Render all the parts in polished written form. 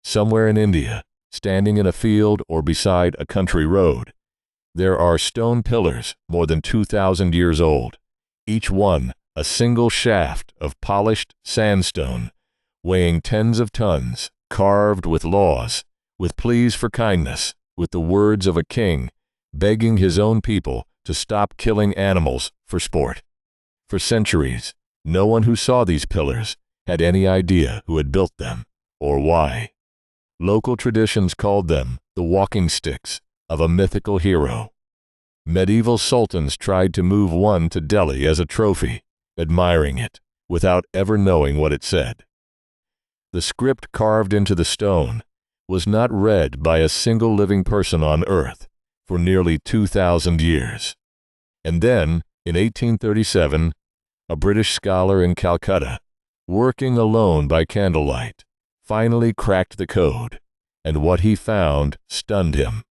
Somewhere in India, standing in a field or beside a country road, there are stone pillars more than 2,000 years old, each one a single shaft of polished sandstone, weighing tens of tons, carved with laws, with pleas for kindness, with the words of a king begging his own people to stop killing animals for sport. For centuries, no one who saw these pillars had any idea who had built them or why. Local traditions called them the walking sticks of a mythical hero. Medieval sultans tried to move one to Delhi as a trophy, admiring it, without ever knowing what it said. The script carved into the stone was not read by a single living person on earth for nearly 2,000 years. And then, in 1837, a British scholar in Calcutta, working alone by candlelight, finally cracked the code, and what he found stunned him.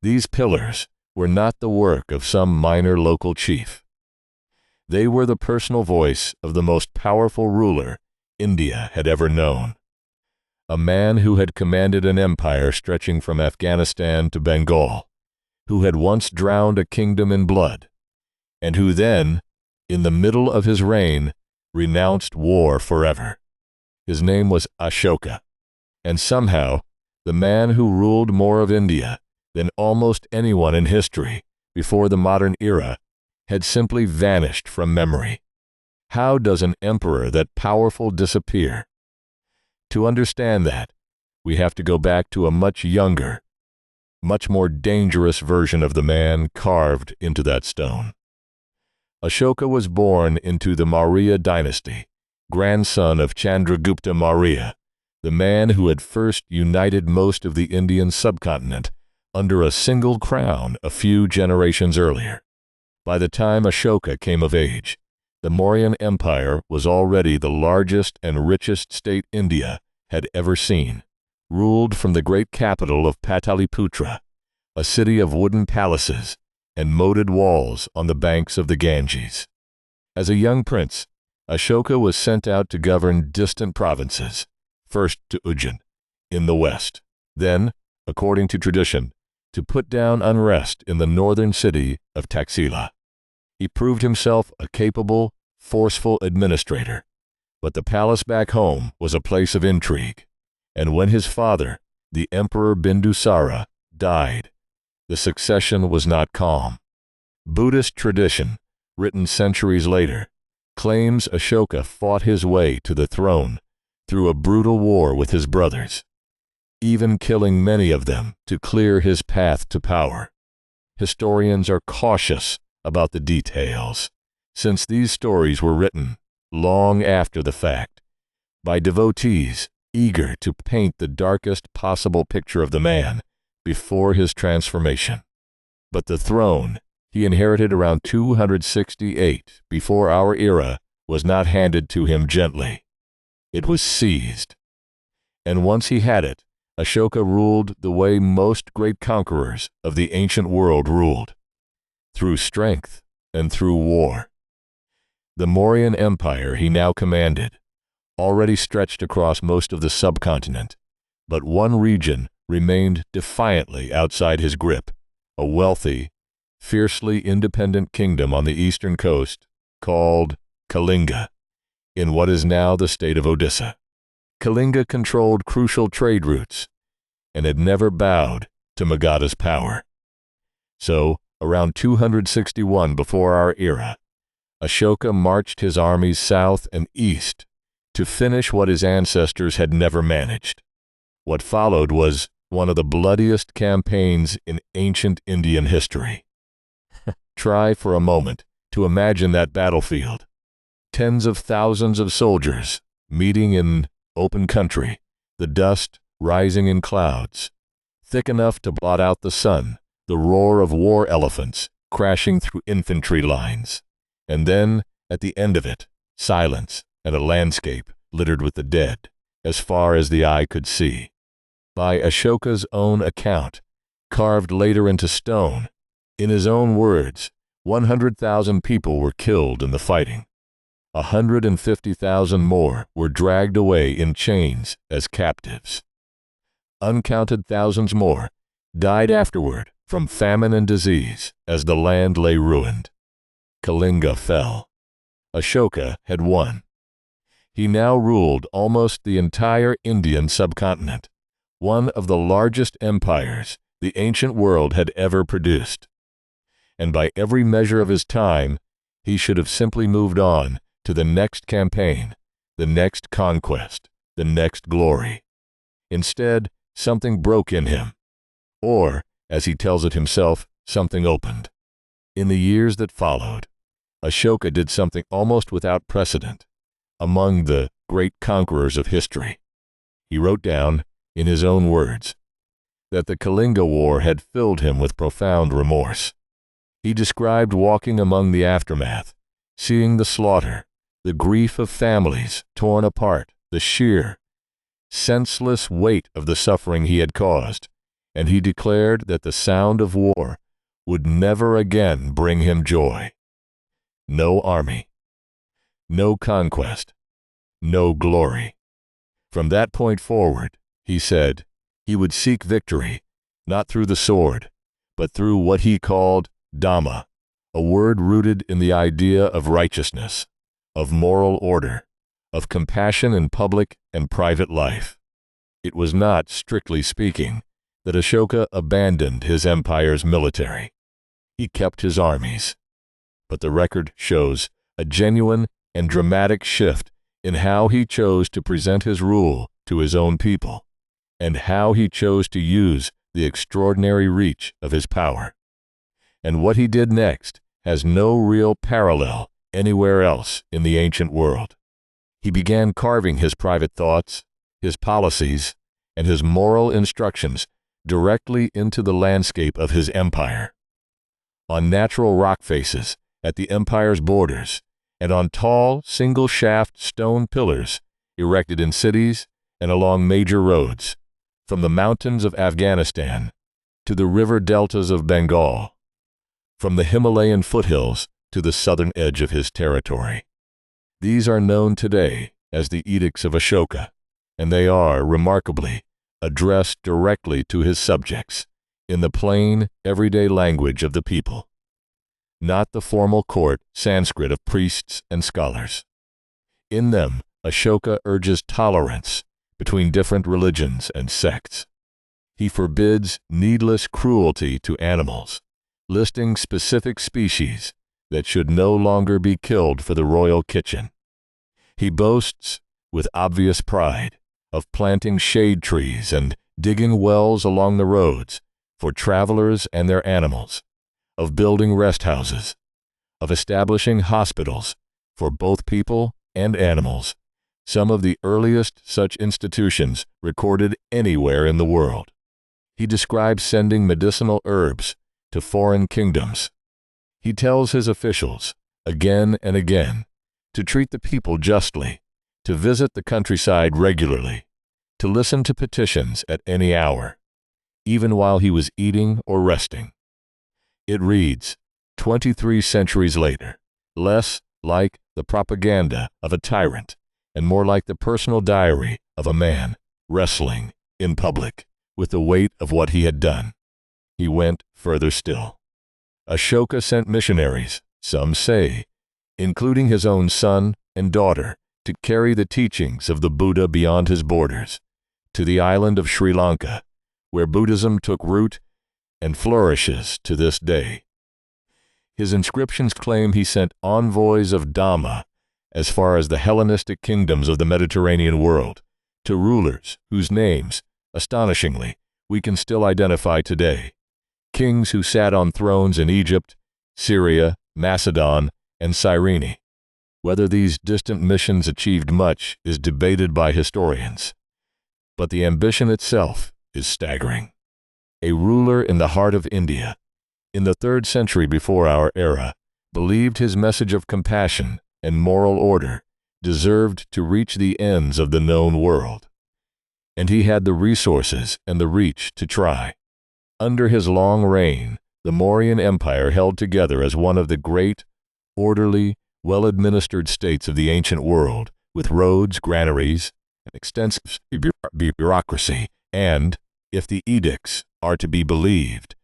These pillars were not the work of some minor local chief. They were the personal voice of the most powerful ruler India had ever known. A man who had commanded an empire stretching from Afghanistan to Bengal, who had once drowned a kingdom in blood, and who then, in the middle of his reign, renounced war forever. His name was Ashoka, and somehow the man who ruled more of India than almost anyone in history before the modern era had simply vanished from memory. How does an emperor that powerful disappear? To understand that, we have to go back to a much younger, much more dangerous version of the man carved into that stone. Ashoka was born into the Maurya dynasty, grandson of Chandragupta Maurya, the man who had first united most of the Indian subcontinent under a single crown a few generations earlier. By the time Ashoka came of age, the Mauryan Empire was already the largest and richest state India had ever seen, ruled from the great capital of Pataliputra, a city of wooden palaces and moated walls on the banks of the Ganges. As a young prince, Ashoka was sent out to govern distant provinces, first to Ujjain, in the west, then, according to tradition, to put down unrest in the northern city of Taxila. He proved himself a capable, forceful administrator, but the palace back home was a place of intrigue, and when his father, the Emperor Bindusara, died, the succession was not calm. Buddhist tradition, written centuries later, claims Ashoka fought his way to the throne through a brutal war with his brothers, even killing many of them to clear his path to power. Historians are cautious about the details, since these stories were written long after the fact by devotees eager to paint the darkest possible picture of the man before his transformation. But the throne he inherited around 268 before our era was not handed to him gently. It was seized. And once he had it, Ashoka ruled the way most great conquerors of the ancient world ruled, through strength and through war. The Mauryan Empire he now commanded already stretched across most of the subcontinent, but one region remained defiantly outside his grip, a wealthy, fiercely independent kingdom on the eastern coast called Kalinga, in what is now the state of Odisha. Kalinga controlled crucial trade routes and had never bowed to Magadha's power. So, around 261 before our era, Ashoka marched his armies south and east to finish what his ancestors had never managed. What followed was one of the bloodiest campaigns in ancient Indian history. Try for a moment to imagine that battlefield. Tens of thousands of soldiers meeting in open country, the dust rising in clouds, thick enough to blot out the sun, the roar of war elephants crashing through infantry lines, and then, at the end of it, silence and a landscape littered with the dead, as far as the eye could see. By Ashoka's own account, carved later into stone, in his own words, 100,000 people were killed in the fighting. 150,000 more were dragged away in chains as captives. uncounted thousands more died afterward from famine and disease as the land lay ruined. Kalinga fell. Ashoka had won. He now ruled almost the entire Indian subcontinent, one of the largest empires the ancient world had ever produced. And by every measure of his time, he should have simply moved on to the next campaign, the next conquest, the next glory. Instead, something broke in him. Or, as he tells it himself, something opened. In the years that followed, Ashoka did something almost without precedent among the great conquerors of history. He wrote down, in his own words, that the Kalinga War had filled him with profound remorse. He described walking among the aftermath, seeing the slaughter, the grief of families torn apart, the sheer, senseless weight of the suffering he had caused, and he declared that the sound of war would never again bring him joy. No army, no conquest, no glory. From that point forward, he said, he would seek victory, not through the sword, but through what he called Dhamma, a word rooted in the idea of righteousness, of moral order, of compassion in public and private life. It was not, strictly speaking, that Ashoka abandoned his empire's military. He kept his armies. But the record shows a genuine and dramatic shift in how he chose to present his rule to his own people, and how he chose to use the extraordinary reach of his power. And what he did next has no real parallel anywhere else in the ancient world. He began carving his private thoughts, his policies, and his moral instructions directly into the landscape of his empire. On natural rock faces at the empire's borders, and on tall, single-shaft stone pillars erected in cities and along major roads, from the mountains of Afghanistan to the river deltas of Bengal, from the Himalayan foothills to the southern edge of his territory. These are known today as the Edicts of Ashoka, and they are, remarkably, addressed directly to his subjects in the plain, everyday language of the people, not the formal court Sanskrit of priests and scholars. In them, Ashoka urges tolerance between different religions and sects. He forbids needless cruelty to animals, listing specific species that should no longer be killed for the royal kitchen. He boasts, with obvious pride, of planting shade trees and digging wells along the roads for travelers and their animals, of building rest houses, of establishing hospitals for both people and animals, some of the earliest such institutions recorded anywhere in the world. He describes sending medicinal herbs to foreign kingdoms. He tells his officials, again and again, to treat the people justly, to visit the countryside regularly, to listen to petitions at any hour, even while he was eating or resting. It reads, 23 centuries later, less like the propaganda of a tyrant and more like the personal diary of a man wrestling in public with the weight of what he had done. He went further still. Ashoka sent missionaries, some say, including his own son and daughter, to carry the teachings of the Buddha beyond his borders, to the island of Sri Lanka, where Buddhism took root and flourishes to this day. His inscriptions claim he sent envoys of Dhamma as far as the Hellenistic kingdoms of the Mediterranean world, to rulers whose names, astonishingly, we can still identify today, kings who sat on thrones in Egypt, Syria, Macedon, and Cyrene. Whether these distant missions achieved much is debated by historians, but the ambition itself is staggering. A ruler in the heart of India, in the 3rd century before our era, believed his message of compassion and moral order deserved to reach the ends of the known world. And he had the resources and the reach to try. Under his long reign, the Mauryan Empire held together as one of the great, orderly, well-administered states of the ancient world, with roads, granaries, an extensive bureaucracy, and, If the edicts are to be believed,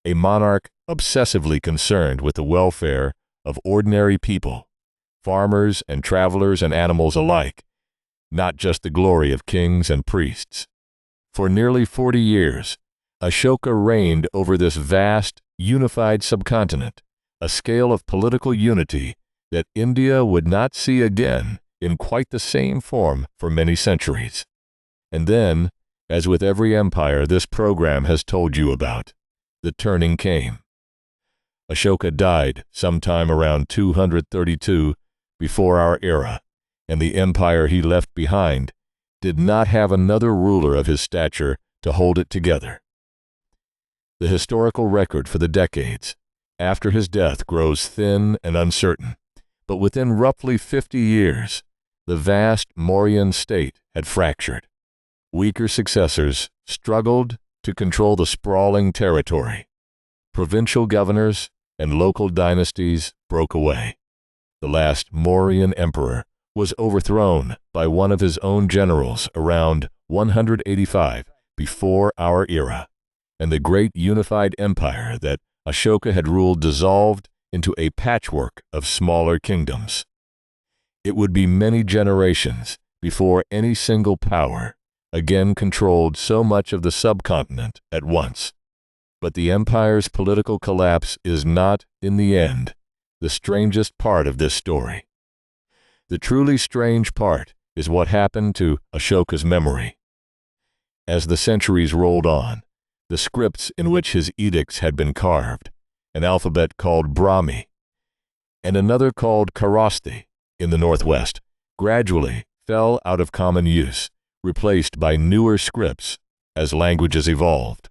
a monarch obsessively concerned with the welfare of ordinary people, farmers and travelers and animals alike, not just the glory of kings and priests. For nearly 40 years, Ashoka reigned over this vast, unified subcontinent, a scale of political unity that India would not see again in quite the same form for many centuries. And then, as with every empire this program has told you about, the turning came. Ashoka died sometime around 232 before our era, and the empire he left behind did not have another ruler of his stature to hold it together. The historical record for the decades after his death grows thin and uncertain, but within roughly 50 years, the vast Mauryan state had fractured. Weaker successors struggled to control the sprawling territory. Provincial governors and local dynasties broke away. The last Mauryan emperor was overthrown by one of his own generals around 185 before our era, and the great unified empire that Ashoka had ruled dissolved into a patchwork of smaller kingdoms. It would be many generations before any single power again controlled so much of the subcontinent at once. But the empire's political collapse is not, in the end, the strangest part of this story. The truly strange part is what happened to Ashoka's memory. As the centuries rolled on, the scripts in which his edicts had been carved, an alphabet called Brahmi, and another called Kharosthi in the northwest, gradually fell out of common use, replaced by newer scripts as languages evolved.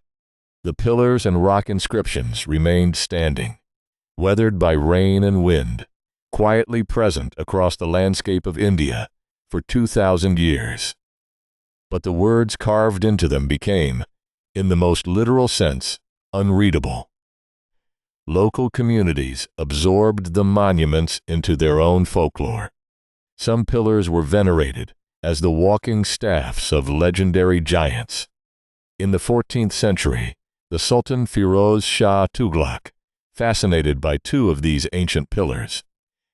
The pillars and rock inscriptions remained standing, weathered by rain and wind, quietly present across the landscape of India for 2,000 years. But the words carved into them became, in the most literal sense, unreadable. Local communities absorbed the monuments into their own folklore. Some pillars were venerated as the walking staffs of legendary giants. In the 14th century, the Sultan Firoz Shah Tughlaq, fascinated by two of these ancient pillars,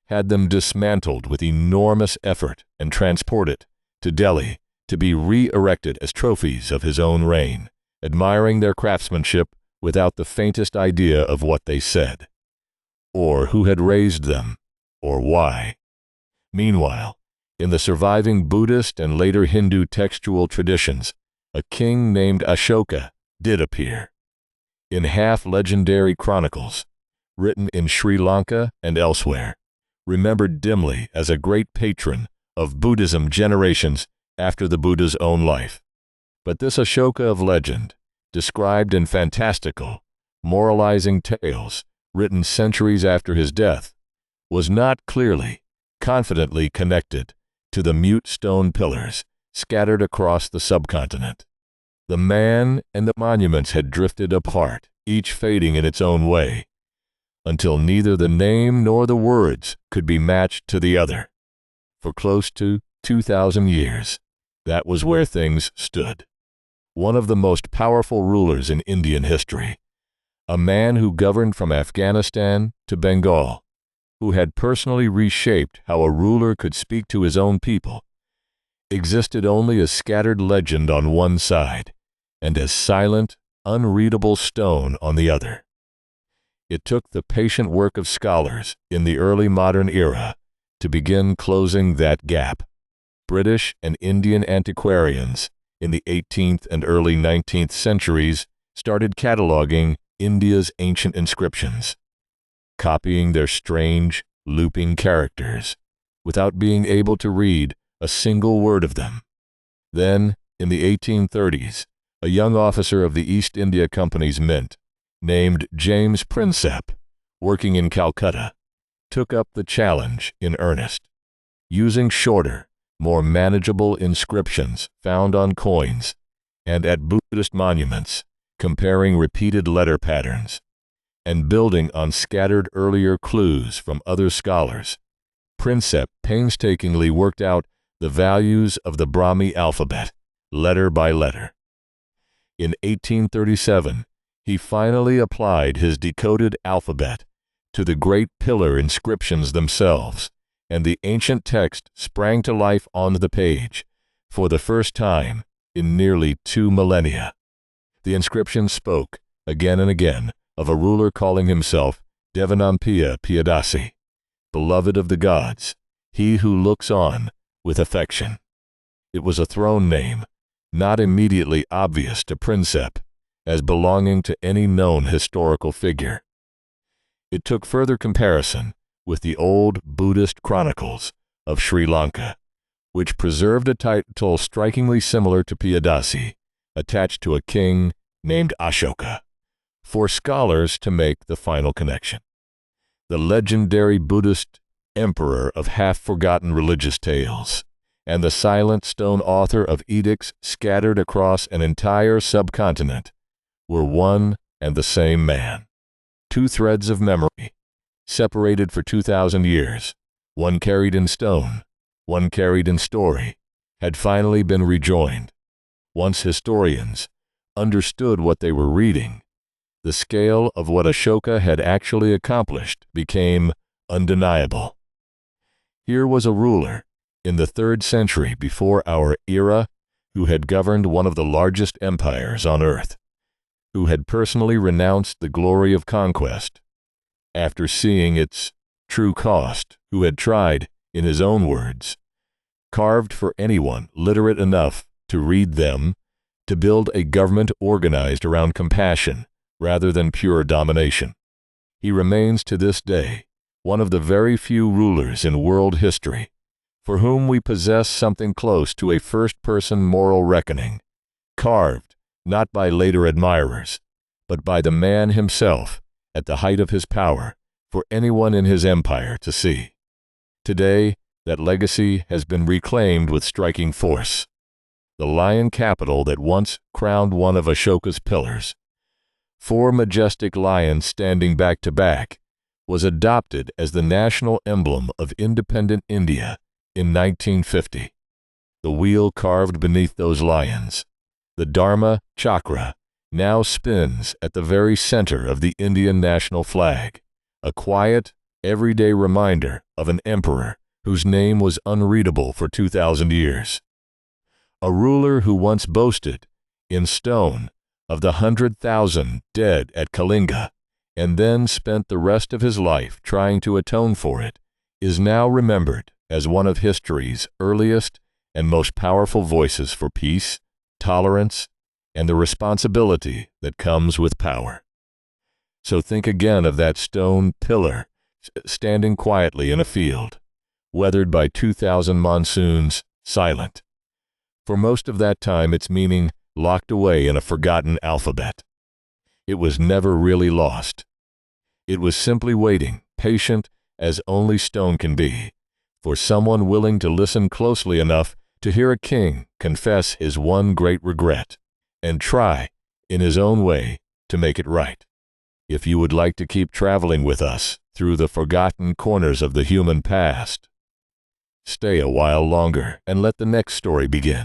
had them dismantled with enormous effort and transported to Delhi to be re-erected as trophies of his own reign, admiring their craftsmanship without the faintest idea of what they said, or who had raised them, or why. Meanwhile, in the surviving Buddhist and later Hindu textual traditions, a king named Ashoka did appear. In half-legendary chronicles, written in Sri Lanka and elsewhere, remembered dimly as a great patron of Buddhism generations after the Buddha's own life. But this Ashoka of legend, described in fantastical, moralizing tales written centuries after his death, was not clearly, confidently connected to the mute stone pillars scattered across the subcontinent. The man and the monuments had drifted apart, each fading in its own way, until neither the name nor the words could be matched to the other. For close to 2,000 years, that was where things stood. One of the most powerful rulers in Indian history, a man who governed from Afghanistan to Bengal, who had personally reshaped how a ruler could speak to his own people, existed only as scattered legend on one side and as silent, unreadable stone on the other. It took the patient work of scholars in the early modern era to begin closing that gap. British and Indian antiquarians in the 18th and early 19th centuries started cataloging India's ancient inscriptions, copying their strange, looping characters without being able to read a single word of them. Then, in the 1830s, a young officer of the East India Company's Mint, named James Prinsep, working in Calcutta, took up the challenge in earnest, using shorter, more manageable inscriptions found on coins and at Buddhist monuments, comparing repeated letter patterns, and building on scattered earlier clues from other scholars. Prinsep painstakingly worked out the values of the Brahmi alphabet, letter by letter. in 1837, he finally applied his decoded alphabet to the great pillar inscriptions themselves, and the ancient text sprang to life on the page for the first time in nearly 2 millennia. The inscription spoke, again and again, of a ruler calling himself Devanampiya Piyadasi, beloved of the gods, he who looks on with affection. It was a throne name, not immediately obvious to Prinsep as belonging to any known historical figure. It took further comparison with the old Buddhist chronicles of Sri Lanka, which preserved a title strikingly similar to Piyadasi, attached to a king named Ashoka, for scholars to make the final connection. The legendary Buddhist emperor of half-forgotten religious tales, and the silent stone author of edicts scattered across an entire subcontinent, were one and the same man. Two threads of memory, separated for 2,000 years, one carried in stone, one carried in story, had finally been rejoined. Once historians understood what they were reading, the scale of what Ashoka had actually accomplished became undeniable. Here was a ruler in the 3rd century before our era who had governed one of the largest empires on earth, who had personally renounced the glory of conquest after seeing its true cost, who had tried, in his own words, carved for anyone literate enough to read them, to build a government organized around compassion rather than pure domination. He remains to this day one of the very few rulers in world history for whom we possess something close to a first-person moral reckoning, carved not by later admirers, but by the man himself at the height of his power for anyone in his empire to see. Today, that legacy has been reclaimed with striking force. The lion capital that once crowned one of Ashoka's pillars, 4 majestic lions standing back to back, was adopted as the national emblem of independent India in 1950. The wheel carved beneath those lions, the Dharma chakra, now spins at the very center of the Indian national flag, a quiet, everyday reminder of an emperor whose name was unreadable for 2,000 years. A ruler who once boasted, in stone, of the 100,000 dead at Kalinga, and then spent the rest of his life trying to atone for it, is now remembered as one of history's earliest and most powerful voices for peace, tolerance, and the responsibility that comes with power. So think again of that stone pillar standing quietly in a field, weathered by 2,000 monsoons, silent. For most of that time, its meaning locked away in a forgotten alphabet. It was never really lost. It was simply waiting, patient as only stone can be, for someone willing to listen closely enough to hear a king confess his one great regret and try, in his own way, to make it right. If you would like to keep traveling with us through the forgotten corners of the human past, stay a while longer and let the next story begin.